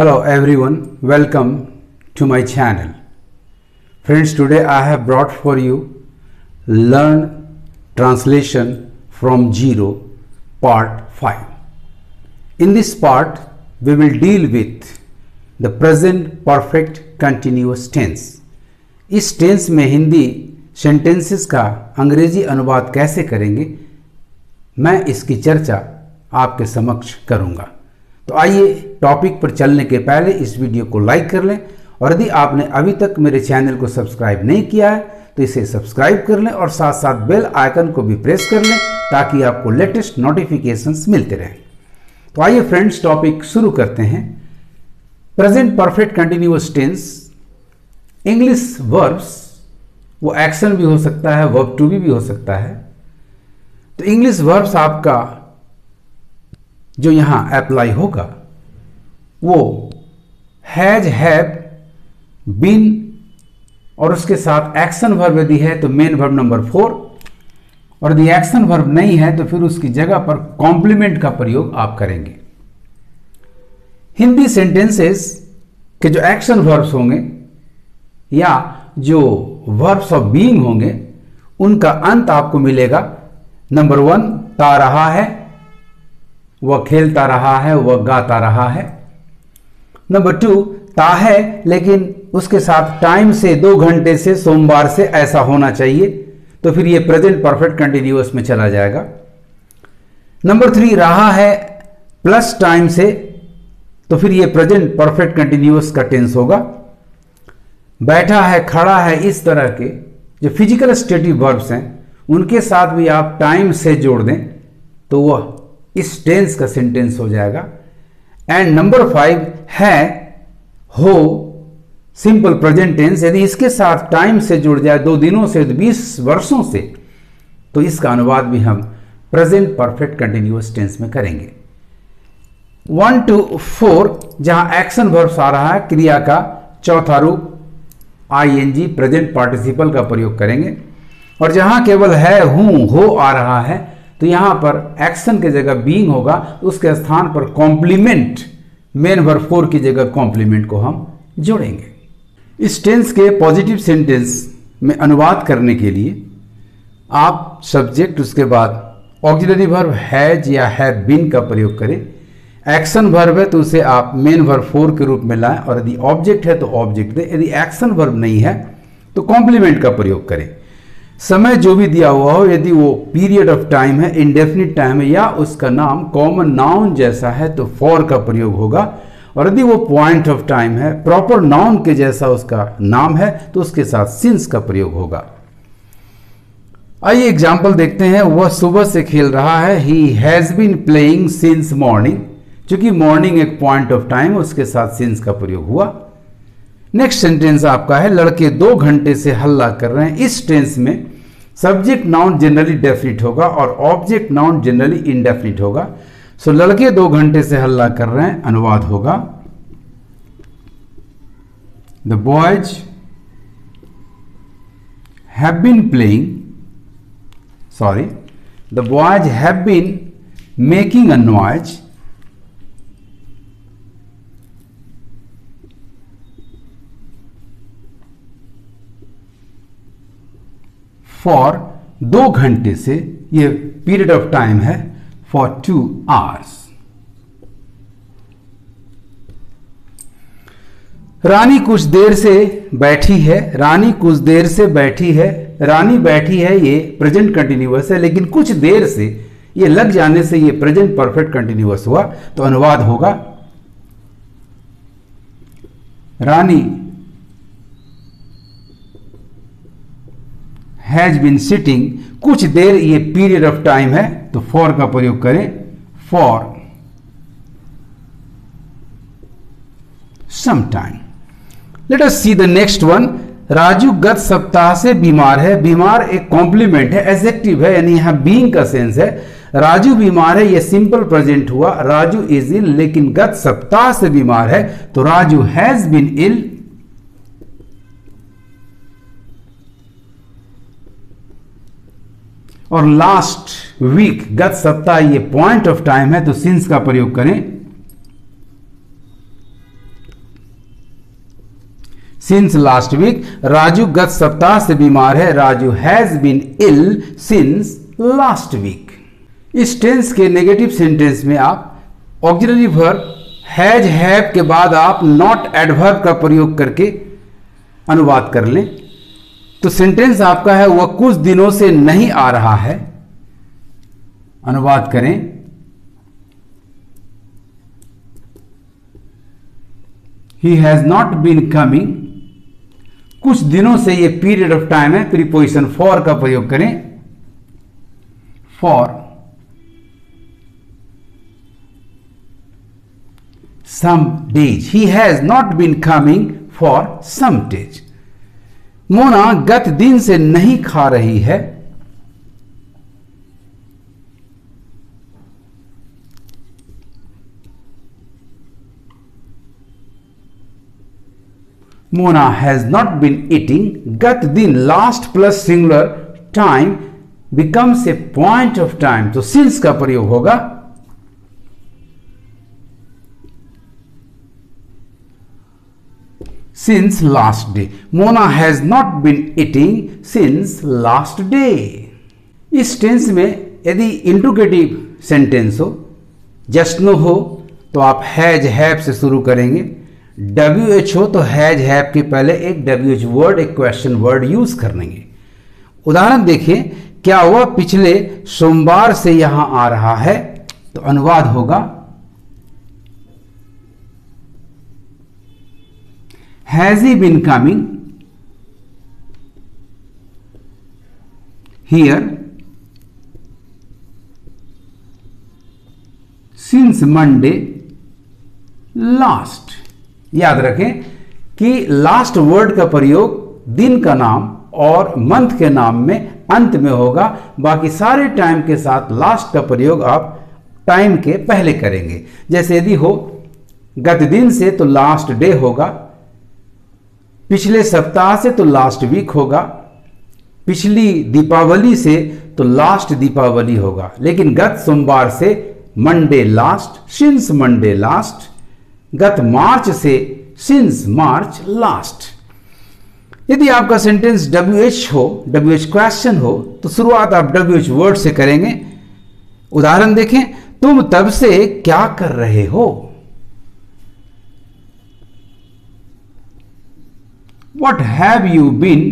Hello everyone, welcome to my channel. Friends, today I have brought for you Learn Translation from Zero Part 5. In this part, we will deal with the present perfect continuous tense. इस tense में Hindi sentences का अंग्रेजी अनुवाद कैसे करेंगे, मैं इसकी चर्चा आपके समक्ष करूंगा। तो आइए टॉपिक पर चलने के पहले इस वीडियो को लाइक कर लें और यदि आपने अभी तक मेरे चैनल को सब्सक्राइब नहीं किया है तो इसे सब्सक्राइब कर लें और साथ साथ बेल आइकन को भी प्रेस कर लें ताकि आपको लेटेस्ट नोटिफिकेशंस मिलते रहें। तो आइए फ्रेंड्स, टॉपिक शुरू करते हैं। Present perfect continuous tense, English verbs, वो एक्शन भी हो सकता है, वर्ब टू भी हो सकता है। तो इंग्लिश वर्ब्स आपका जो यहां अप्लाई होगा वो हैज, हैव, बीन और उसके साथ एक्शन वर्ब यदि है तो मेन वर्ब नंबर 4, और यदि एक्शन वर्ब नहीं है तो फिर उसकी जगह पर कॉम्प्लीमेंट का प्रयोग आप करेंगे। हिंदी सेंटेंसेस के जो एक्शन वर्ब्स होंगे या जो वर्ब्स ऑफ बीइंग होंगे उनका अंत आपको मिलेगा नंबर 1 ता रहा है, वह खेलता रहा है, वह गाता रहा है। नंबर 2 ता है लेकिन उसके साथ टाइम से 2 घंटे से, सोमवार से ऐसा होना चाहिए, तो फिर यह प्रेजेंट परफेक्ट कंटिन्यूअस में चला जाएगा। नंबर 3 रहा है प्लस टाइम से, तो फिर यह प्रेजेंट परफेक्ट कंटिन्यूअस का टेंस होगा। बैठा है, खड़ा है, इस तरह के जो फिजिकल स्टेटिव वर्ब्स हैं उनके साथ भी आप टाइम से जोड़ दें तो वह इस टेंस का सेंटेंस हो जाएगा। एंड नंबर 5 है, हो, सिंपल प्रेजेंट टेंस, यदि इसके साथ टाइम से जुड़ जाए 2 दिनों से, 20 वर्षों से, तो इसका अनुवाद भी हम प्रेजेंट परफेक्ट कंटिन्यूअस टेंस में करेंगे। 1 to 4 जहां एक्शन वर्ब्स आ रहा है, क्रिया का चौथा रूप आईएनजी प्रेजेंट पार्टिसिपल का प्रयोग करेंगे, और जहां केवल है, हूं, हो आ रहा है तो यहां पर एक्शन की जगह बीइंग होगा, तो उसके स्थान पर कॉम्प्लीमेंट, मेन वर्ब 4 की जगह कॉम्प्लीमेंट को हम जोड़ेंगे। इस टेंस के पॉजिटिव सेंटेंस में अनुवाद करने के लिए आप सब्जेक्ट, उसके बाद ऑक्सिलरी वर्ब हैज या हैव बीन का प्रयोग करें। एक्शन वर्ब है तो उसे आप मेन वर्ब 4 के रूप में लाएं, और यदि ऑब्जेक्ट है तो ऑब्जेक्ट दें। यदि एक्शन वर्ब नहीं है तो कॉम्प्लीमेंट का प्रयोग करें। समय जो भी दिया हुआ हो, यदि वो पीरियड ऑफ टाइम है, इंडेफिनिट टाइम है, या उसका नाम कॉमन नाउन जैसा है तो फॉर का प्रयोग होगा, और यदि वो पॉइंट ऑफ टाइम है, प्रॉपर नाउन के जैसा उसका नाम है तो उसके साथ सिंस का प्रयोग होगा। आइए एग्जाम्पल देखते हैं। वह सुबह से खेल रहा है, he has been playing since morning, क्योंकि मॉर्निंग एक पॉइंट ऑफ टाइम, उसके साथ सिंस का प्रयोग हुआ। नेक्स्ट सेंटेंस आपका है, लड़के 2 घंटे से हल्ला कर रहे हैं। इस टेंस में सब्जेक्ट नाउन जनरली डेफिनिट होगा और ऑब्जेक्ट नाउन जनरली इनडेफिनिट होगा। सो लड़के 2 घंटे से हल्ला कर रहे हैं, अनुवाद होगा the boys have been playing, sorry, the boys have been making a noise for 2 घंटे से, ये पीरियड ऑफ टाइम है, फॉर 2 आवर्स। रानी कुछ देर से बैठी है, रानी कुछ देर से बैठी है, रानी बैठी है, ये प्रेजेंट कंटिन्यूअस है, लेकिन कुछ देर से ये लग जाने से ये प्रेजेंट परफेक्ट कंटिन्यूअस हुआ, तो अनुवाद होगा रानी हैज बीन सिटिंग, कुछ देर, ये पीरियड ऑफ टाइम है तो फॉर का प्रयोग करें, for some time. Let us see the next one. Raju गत सप्ताह से बीमार है, बीमार एक कॉम्प्लीमेंट है, एडजेक्टिव है, यानी यहां बीइंग का सेंस है। राजू बीमार है, ये सिंपल प्रेजेंट हुआ, राजू इज इल, लेकिन गत सप्ताह से बीमार है तो राजू हैज बीन इल। और लास्ट वीक, गत सप्ताह, ये पॉइंट ऑफ टाइम है तो सिंस का प्रयोग करें, सिंस लास्ट वीक। राजू गत सप्ताह से बीमार है। Raju has been ill since last week. इस टेंस के नेगेटिव सेंटेंस में आप ऑक्सिलरी वर्ब हैज हैव के बाद आप नॉट एडवर्ब का प्रयोग करके अनुवाद कर लें। तो सेंटेंस आपका है वह कुछ दिनों से नहीं आ रहा है। अनुवाद करें, he has not been coming. कुछ दिनों से ये पीरियड ऑफ टाइम है। प्रीपोजिशन फॉर का प्रयोग करें, for some days. He has not been coming for some days. Mona गत दिन से नहीं खा रही है। Mona has not been eating. गत दिन last plus singular time becomes a point of time, तो since का प्रयोग होगा। Since last day. Mona has not been eating since last day. इस टेंस में यदि इंट्रोगेटिव सेंटेंस हो, जस्ट नो हो, तो आप हैज हैव से शुरू करेंगे। WH हो तो हैज हैव के पहले एक WH वर्ड, एक क्वेश्चन वर्ड यूज करेंगे। उदाहरण देखिए, क्या वह पिछले सोमवार से यहां आ रहा है? तो अनुवाद होगा Has he been coming here since Monday last? याद रखें कि लास्ट वर्ड का प्रयोग दिन का नाम और मंथ के नाम में अंत में होगा। बाकी सारे टाइम के साथ लास्ट का प्रयोग आप टाइम के पहले करेंगे। जैसे यदि हो गत दिन से तो लास्ट डे होगा, पिछले सप्ताह से तो लास्ट वीक होगा, पिछली दीपावली से तो लास्ट दीपावली होगा। लेकिन गत सोमवार से Monday last, since Monday last. गत मार्च से सिंस मार्च लास्ट। यदि आपका सेंटेंस WH हो, WH क्वेश्चन हो, तो शुरुआत आप WH वर्ड से करेंगे। उदाहरण देखें, तुम तब से क्या कर रहे हो? What have you been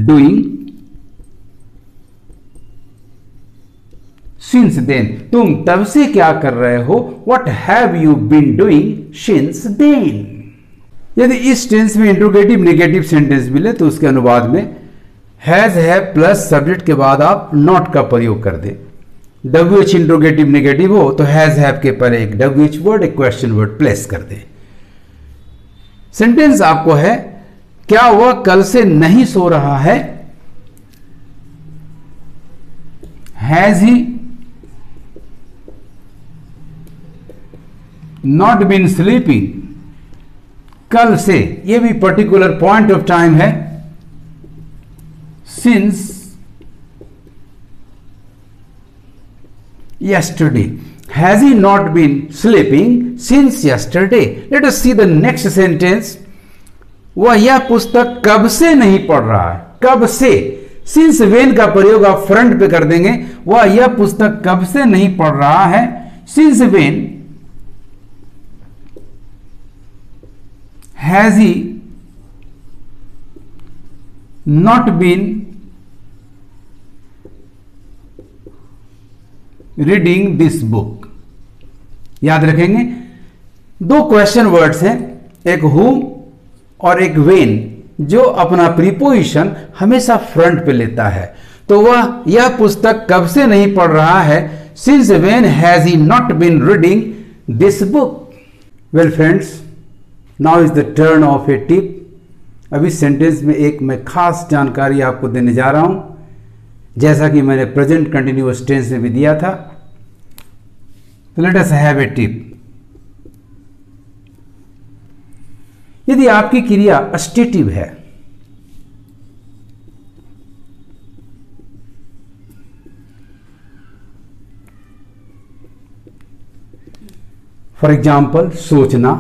doing since then? तुम तब से क्या कर रहे हो? What have you been doing since then? यदि इस टेंस में इंट्रोगेटिव नेगेटिव सेंटेंस मिले तो उसके अनुवाद में हैज हैव प्लस सब्जेक्ट के बाद आप नॉट का प्रयोग कर दें। WH इंट्रोगेटिव नेगेटिव हो तो हैज हैव के पहले एक WH वर्ड, एक क्वेश्चन वर्ड प्लेस कर दें। सेंटेंस आपको है, क्या वह कल से नहीं सो रहा है? Has he not been sleeping? कल से, यह भी पर्टिकुलर पॉइंट ऑफ टाइम है। Since yesterday. Has he not been sleeping since yesterday? Let us see the next sentence. वह यह पुस्तक कब से नहीं पढ़ रहा है? कब से, since when का प्रयोग आप फ्रंट पे कर देंगे। वह यह पुस्तक कब से नहीं पढ़ रहा है? since when has he not been reading this book? याद रखेंगे दो क्वेश्चन वर्ड्स हैं, एक whom और एक when, जो अपना प्रीपोजिशन हमेशा फ्रंट पे लेता है। तो वह यह पुस्तक कब से नहीं पढ़ रहा है? Since when has he not been reading this book? Well friends, now is the turn of a tip. अब इस सेंटेंस में एक मैं खास जानकारी आपको देने जा रहा हूं, जैसा कि मैंने प्रेजेंट कंटिन्यूअस टेंस में भी दिया था। तो let us have a tip. यदि आपकी क्रिया अस्टेटिव है, फॉर एग्जाम्पल सोचना,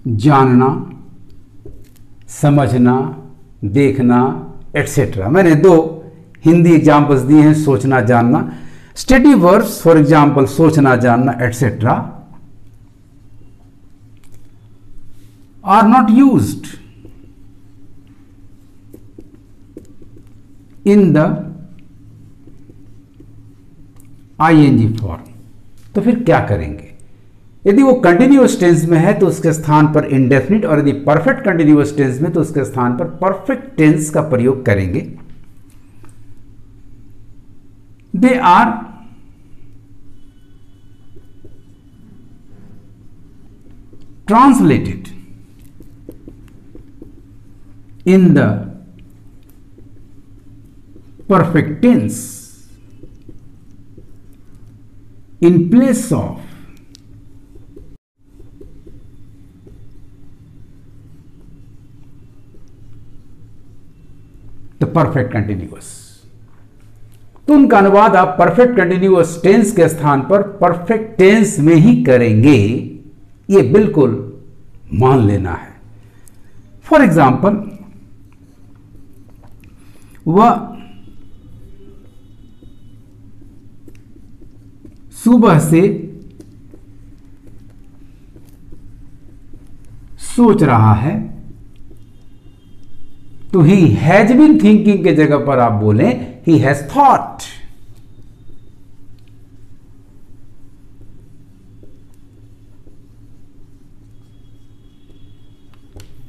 जानना, समझना, देखना, एटसेट्रा। मैंने दो हिंदी एग्जाम्पल्स दिए हैं, सोचना, जानना। स्टेडी वर्ब्स फॉर एग्जाम्पल सोचना, जानना, etcetera are not used in the ING form. तो फिर क्या करेंगे? यदि वो कंटिन्यूअस टेंस में है तो उसके स्थान पर इंडेफिनिट, और यदि परफेक्ट कंटिन्यूअस टेंस में तो उसके स्थान पर परफेक्ट टेंस का प्रयोग करेंगे। They are translated in the perfect tense in place of the perfect continuous। तो उनका अनुवाद आप परफेक्ट कंटिन्यूअस टेंस के स्थान पर परफेक्ट टेंस में ही करेंगे, ये बिल्कुल मान लेना है। फॉर एग्जाम्पल, वह सुबह से सोच रहा है, तो ही हैज बीन थिंकिंग के जगह पर आप बोलें he has thought.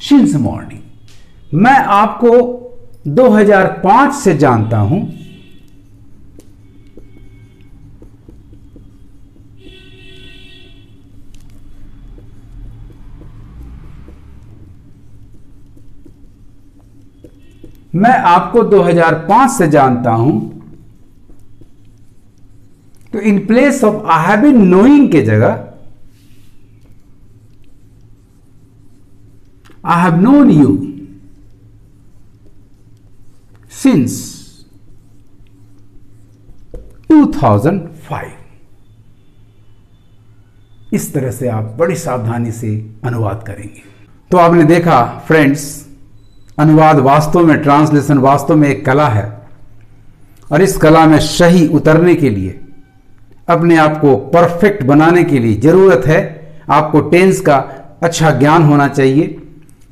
Since morning. मैं आपको 2005 से जानता हूं, मैं आपको 2005 से जानता हूं, तो in place of I have been knowing के जगह I have known you since 2005। इस तरह से आप बड़ी सावधानी से अनुवाद करेंगे। तो आपने देखा फ्रेंड्स, अनुवाद वास्तव में, ट्रांसलेशन वास्तव में एक कला है, और इस कला में सही उतरने के लिए, अपने आप को परफेक्ट बनाने के लिए जरूरत है आपको टेंस का अच्छा ज्ञान होना चाहिए,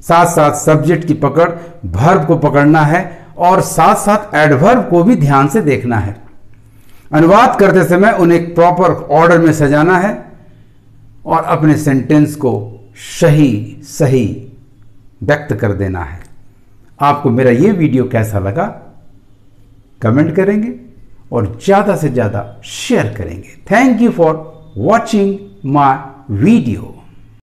साथ साथ सब्जेक्ट की पकड़, वर्ब को पकड़ना है, और साथ साथ एडवर्ब को भी ध्यान से देखना है। अनुवाद करते समय उन्हें एक प्रॉपर ऑर्डर में सजाना है और अपने सेंटेंस को सही सही व्यक्त कर देना है। आपको मेरा ये वीडियो कैसा लगा कमेंट करेंगे और ज़्यादा से ज़्यादा शेयर करेंगे। Thank you for watching my video.